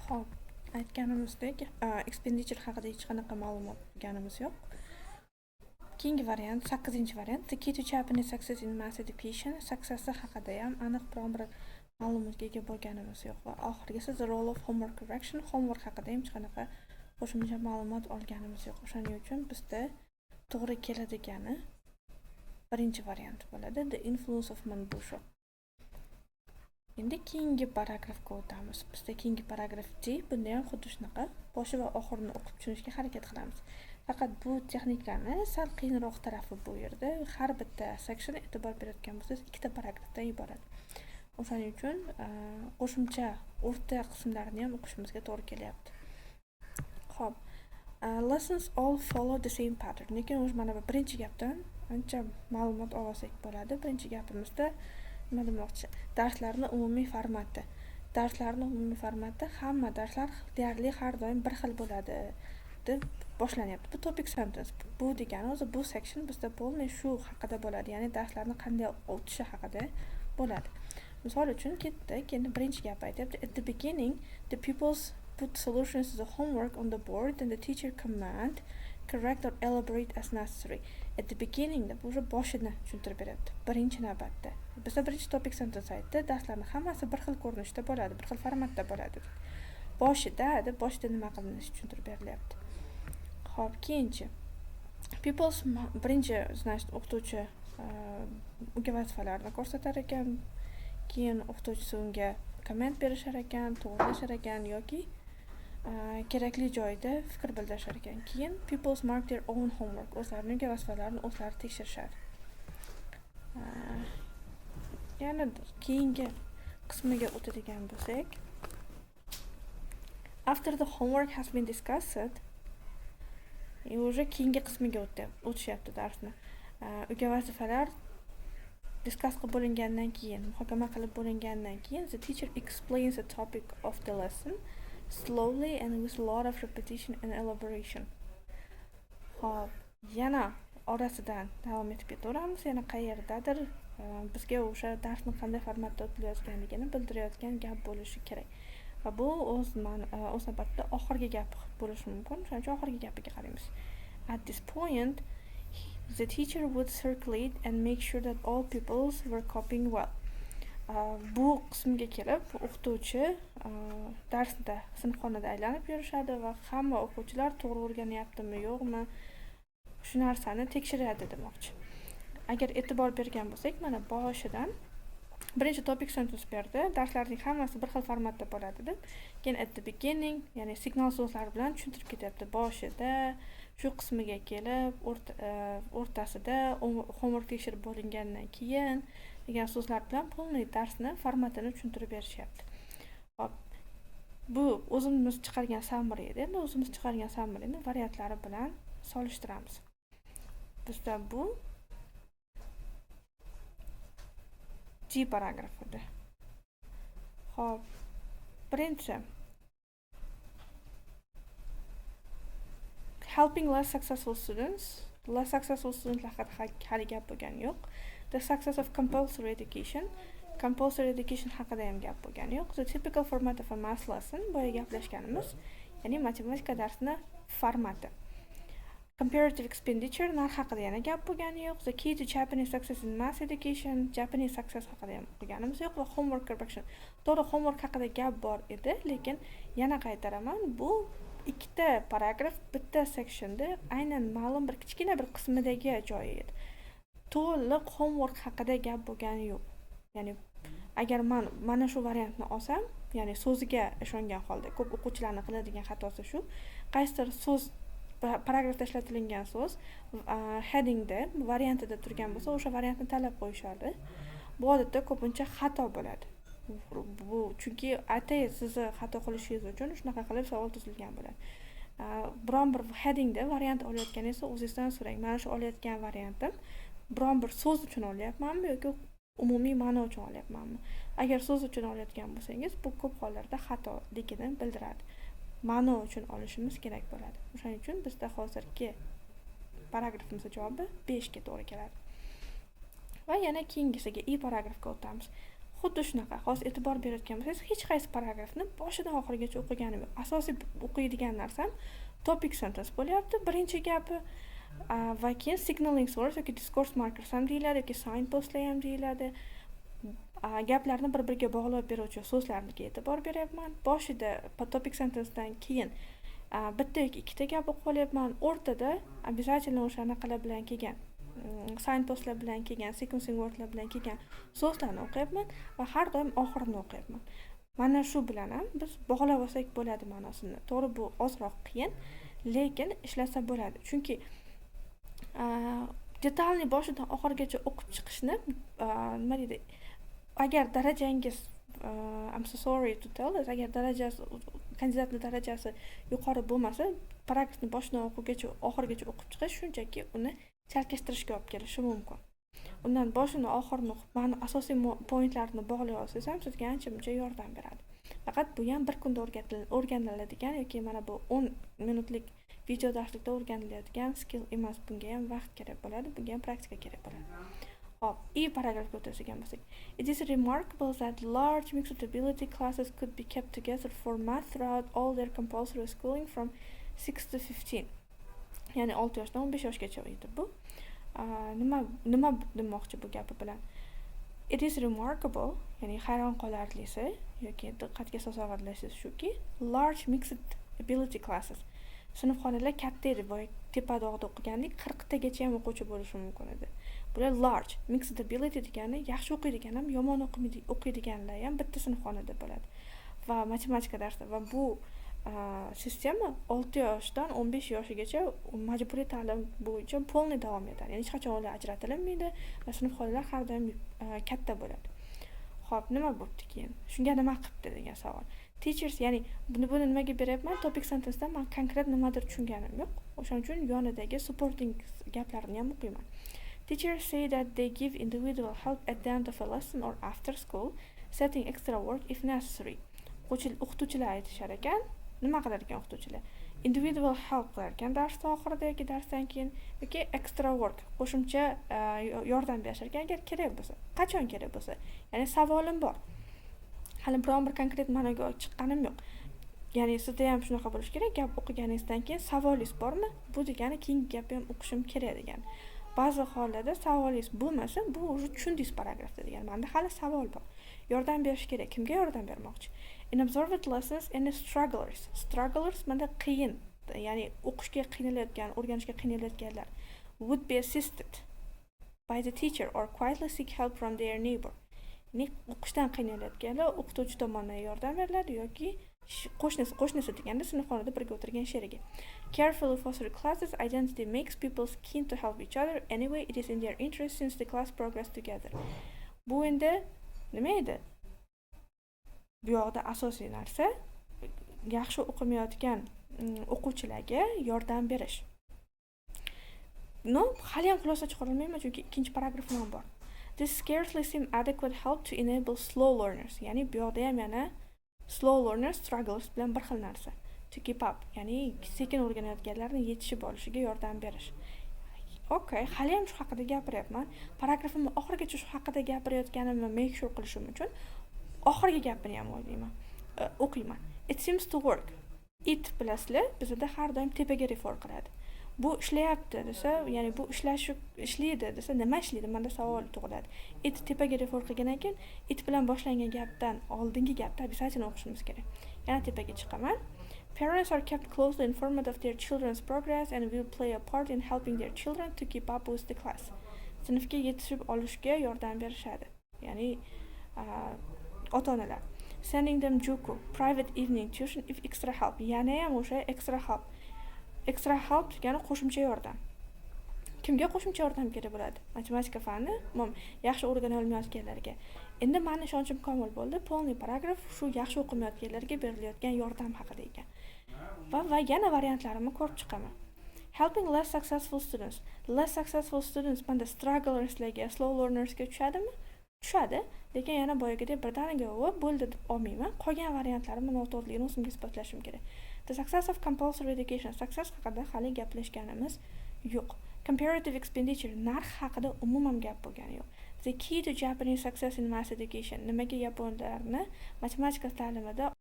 Xo'p, aytganimizdek, expenditure haqida hech qanaqa ma'lumot berganimiz yo'q. Keyingi variant, 8-variant, the key to Japanese success in mass education. Success haqida ham aniq biron bir ma'lumotga ega bo'lganimiz yo'q va oxirgisi the role of homework correction. Homework haqida ham hech qanaqa qo'shimcha ma'lumot olganimiz yo'q. O'shaning uchun bizda to'g'ri keladigani birinchi variant bo'ladi, the influence of Manbusho. Endi keyingi paragrafga o'tamiz. Bizda keyingi paragraf D, bunda ham xuddi shunaqa boshi va oxirini o'qib tushunishga harakat qilamiz. Faqat bu texnikani sal qiyinroq tarafi bu yerda har bitta section e'tibor berayotgan bo'lsangiz, ikkita paragrafdan iborat. O'shaning uchun qo'shimcha o'rta qismlarini ham o'qishimizga to'g'ri kelyapti. Xo'p, lessons all follow the same pattern. Lekin o'sha mana bu birinchi gapdan ancha ma'lumot olsak bo'ladi. Birinchi gapimizda nima demoqchi? Darslarning umumiy formati. Darslarning umumiy formati hamma darslar deyarli har doim bir xil bo'ladi deb boshlanyapti. Bu topic sentence. Bu degani o'zi bu section bizda polniy shu haqida bo'ladi, ya'ni darslarni qanday o'tishi haqida bo'ladi. Misol uchun ketdik, endi birinchi gap aytyapti. At the beginning, the pupils put solutions to the homework on the board and the teacher command correct or elaborate as necessary. At the beginning deb o'sha boshini tushuntirib beryapti. Birinchi navbatda. Bizda birinchi topic sentence aytdi, darslarning hammasi bir xil ko'rinishda bo'ladi, bir xil formatda bo'ladi. Boshida nima qilinishi tushuntirib berilyapti. Xo'p, keyinchi. Pupils birinchi, значит, o'qituvchi unga vazifalarni ko'rsatar ekan, keyin o'qituvchisi unga komment berishar ekan, to'g'rilashar ekan yoki kerakli joyda fikr bildirishar ekan. Keyin pupils mark their own homework, o'zlarining vazifalarini o'zlari tekshirishadi. Yana keyingi qismiga o'tadigan bo'lsak, after the homework has been discussed, o'sha keyingi qismiga o'tishyapti darsni. Uyga vazifalar discuss qilib bo'lingandan keyin, muhokama qilib bo'lingandan keyin, the teacher explains the topic of the lesson slowly and with a lot of repetition and elaboration. Xo'p, yana orasidan davom etib ketaveramiz. Yana qayerdadir bizga o'sha darsning qanday formatda o'tilayotganligini bildirayotgan gap bo'lishi kerak. Va bu o'z navbatida oxirgi gap bo'lishi mumkin. Shuning uchun oxirgi gapiga qaraymiz. At this point, the teacher would circulate and make sure that all pupils were copying well. Bu qismga kelib, o'qituvchi darsda, sinfxonada aylanib yurishadi va hamma o'quvchilar to'g'ri o'rganyaptimi, yo'qmi, shu narsani tekshiradi demoqchi. Agar e'tibor bergan bo'lsak, mana boshidan birinchi topic sentence berdi, darslarning hammasi bir xil formatda bo'ladi deb. Keyin at the beginning, ya'ni signal so'zlar bilan tushuntirib ketyapti. Boshida, shu qismiga kelib, o'rtasida homework tekshirib bo'lingandan keyin degan so'zlar bilan polniy darsni formatini tushuntirib berishyapti. Hop. Bu o'zimiz chiqargan summary edi. Endi o'zimiz chiqargan summaryni variantlari bilan solishtiramiz. Bizda bu G paragrafida. Hop. Birinchi, helping less successful students. Less successful students hali gap bo'lgani yo'q. The success of compulsory education. Compulsory education haqida ham gap bo'lgani yo'q. The typical format of a math lesson. Boya gaplashganimiz, ya'ni matematika darsini formati. Comparative expenditure narx haqida yana gap bo'lgani yo'q. The key to Japanese success in math education. Japanese success haqida ham o'qiganimiz yo'q va homework correction. To'g'ri, homework haqida gap bor edi, lekin yana qaytaraman, bu ikkita paragraf bitta sectionda aynan ma'lum bir kichkina bir qismidagi joyi edi. To'liq homework haqida gap bo'lgani yo'q. Ya'ni agar mana shu variantni olsam, ya'ni so'ziga ishongan holda, ko'p o'quvchilarning qiladigan xatosi shu, qaysidir so'z paragrafda ishlatilgan so'z headingda, variantida turgan bo'lsa, o'sha variantni tanlab qo'yishadi. Bu odatda ko'pincha xato bo'ladi. Bu chunki sizni xato qilishingiz uchun shunaqa qilib savol tuzilgan bo'ladi. Biron bir headingda variant olayotganingizda o'zingizdan so'rang. Mana shu olayotgan variantim biron bir so'z uchun olyapmanmi yoki umumiy ma'no uchun olyapmanmi? Agar so'z uchun olayotgan bo'lsangiz, bu ko'p hollarda xatoligini bildiradi. Ma'no uchun olishimiz kerak bo'ladi. O'shaning uchun bizda hozirgi paragrafimizning javobi 5 ga to'g'ri keladi. Va yana keyingisiga paragrafga o'tamiz. xuddi shunaqa. Hozir e'tibor berayotgan bo'lsangiz, hech qaysi paragrafni boshidan oxirigacha o'qiganim yo'q. Asosiy o'qiydigan narsam topic sentence bo'lyapti, birinchi gapi va keyin signaling source yoki discourse markers ham deyiladi yoki signpostlar ham deyiladi. Gaplarni bir-biriga bog'lab beruvchi so'zlarga e'tibor beryapman. Boshida topic sentencedan keyin bitta yoki ikkita gap o'qib olyapman. O'rtada обязательно o'sha anaqalar bilan kelgan, signpostlar bilan kelgan, sequencing wordlar bilan kelgan so'zlarni o'qiyapman va har doim oxirini o'qiyapman. Mana shu bilan ham biz bog'lab olsak bo'ladi ma'nosini. To'g'ri, bu ozroq qiyin, lekin ishlasa bo'ladi. Chunki detalni boshidan oxirigacha o'qib chiqishni nima deydi? Agar darajangiz I'm so sorry to tell this, agar kandidatning darajasi yuqori bo'lmasa, paragrafni boshidan oxirigacha o'qib chiqish shunchaki uni chalkashtirishga olib kelishi mumkin. Undan boshini oxirini o'qib, ma'no asosiy pointlarni bog'lay olsangiz ham sizga ancha-muncha yordam beradi. Faqat bu ham bir kunda o'rganiladigan yoki mana bu 10 minutlik video darslikda o'rganiladigan skill emas. Bunga ham vaqt kerak bo'ladi, bunga ham praktika kerak bo'ladi. Hop, paragrafga o'tadigan bo'lsak. It is remarkable that large mixed ability classes could be kept together for math throughout all their compulsory schooling from 6 to 15. Ya'ni 6 yoshdan 15 yoshgacha edi bu. Nima demoqchi bu gapi bilan? It is remarkable, ya'ni hayron qolarlisi yoki diqqatga sazovor shuki, large mixed ability classes. Sinfxonalar katta edi, boya tepadog'da o'qigandek 40 tagacha ham o'quvchi bo'lishi mumkin edi. Bular large mixed ability degani yaxshi o'qiydigan ham, yomon o'qiydiganlar ham bitta sinfxonada bo'ladi. Va matematika darsi va bu sistema 6 yoshdan 15 yoshigacha majburiy ta'lim bo'yicha polniy davom etadi. Ya'ni hech qachon ular ajratilmaydi va sinfxonalar har doim katta bo'ladi. Xo'p, nima bo'pti keyin? Shunga nima qilibdi degan savol. Teachers, ya'ni buni nimaga beryapman? Topic sentencedan men konkret nimadir tushunganim yo'q. O'shaning uchun yonidagi supporting gaplarni ham o'qiyman. Teachers say that they give individual help at the end of a lesson or after school, setting extra work if necessary. O'qituvchilar aytishar ekan, nima qilar ekan o'qituvchilar? Individual help qilar ekan darsda oxirida yoki darsdan keyin yoki extra work, qo'shimcha yordam berishar ekan agar kerak bo'lsa. Qachon kerak bo'lsa? Ya'ni savolim bor. Hali biron bir konkret ma'noga chiqqanim yo'q. Ya'ni sizda ham shunaqa bo'lish kerak, gap o'qiganingizdan keyin savolingiz bormi? Bu degani keyingi gapni ham o'qishim kerak degani. Ba'zi hollarda savolingiz bo'lmasa, bu o'zi tushundingiz paragrafda degani. Menda hali savol bor. Yordam berish kerak. Kimga yordam bermoqchi? In observed lessons, any strugglers. Strugglers menda qiyin, ya'ni o'qishga qiynalayotgan, o'rganishga qiynalayotganlar would be assisted by the teacher or quietly seek help from their neighbor. Ya'ni o'qishdan qiynalayotganlar o'qituvchi tomonidan yordam beriladi yoki qo'shnisi deganda sinfxonada birga o'tirgan sherigi. Carefully foster classes identity makes people keen to help each other. Anyway, it is in their interest since the class progress together. Bu endi nima edi? Bu yoqda asosiy narsa yaxshi o'qimayotgan o'quvchilarga yordam berish. Hali ham xulosa chiqarolmayman chunki ikkinchi paragrafim ham bor. This scarcely seem adequate help to enable slow learners. Ya'ni bu yoqda ham yana slow learners struggles bilan bir xil narsa. To keep up, ya'ni sekin o'rganayotganlarni yetishib olishiga yordam berish. Okay, hali ham shu haqida gapiryapman. Paragrafimni oxirigacha shu haqida gapirayotganimni make sure qilishim uchun oxirgi gapini ham o'qiyman. It seems to work. It bilasizlar, bizda har doim tepaga refer qiladi. Bu ishlayapti desa, ya'ni bu ishlaydi desa, nima ishlaydi? Menda savol tug'iladi. It tepaga refer qilgandan keyin it bilan boshlangan gapdan oldingi gapni обязательно o'qishimiz kerak. Yana tepaga chiqaman. Parents are kept closely informed of their children's progress and will play a part in helping their children to keep up with the class. Sinfga yetishib olishga yordam berishadi. Ya'ni ota-onalar. Sending them juku, private evening tuition if extra help. Yana ham o'sha extra help. Extra help degani qo'shimcha yordam. Kimga qo'shimcha yordam kerak bo'ladi? Matematika fani, yaxshi o'rgana olmayotganlarga. Endi meni ishonchim komil bo'ldi. Polniy paragraf shu yaxshi o'qimayotganlarga berilayotgan yordam haqida ekan. Va yana variantlarimni ko'rib chiqaman. Helping less successful students. Less successful students menda strugglerslarga, slow learnersga tushadimi? Tushadi, lekin yana boyagidek birdaniga bo'ldi deb olmayman. Qolgan variantlarimni noto'g'riligini o'zimga isbotlashim kerak. The success of compulsory education. Success haqida hali gaplashganimiz yo'q. Comparative expenditure, narx haqida umuman gap bo'lgani yo'q. The key to Japanese success in mass education. Nimaga yaponlarni matematika ta'limida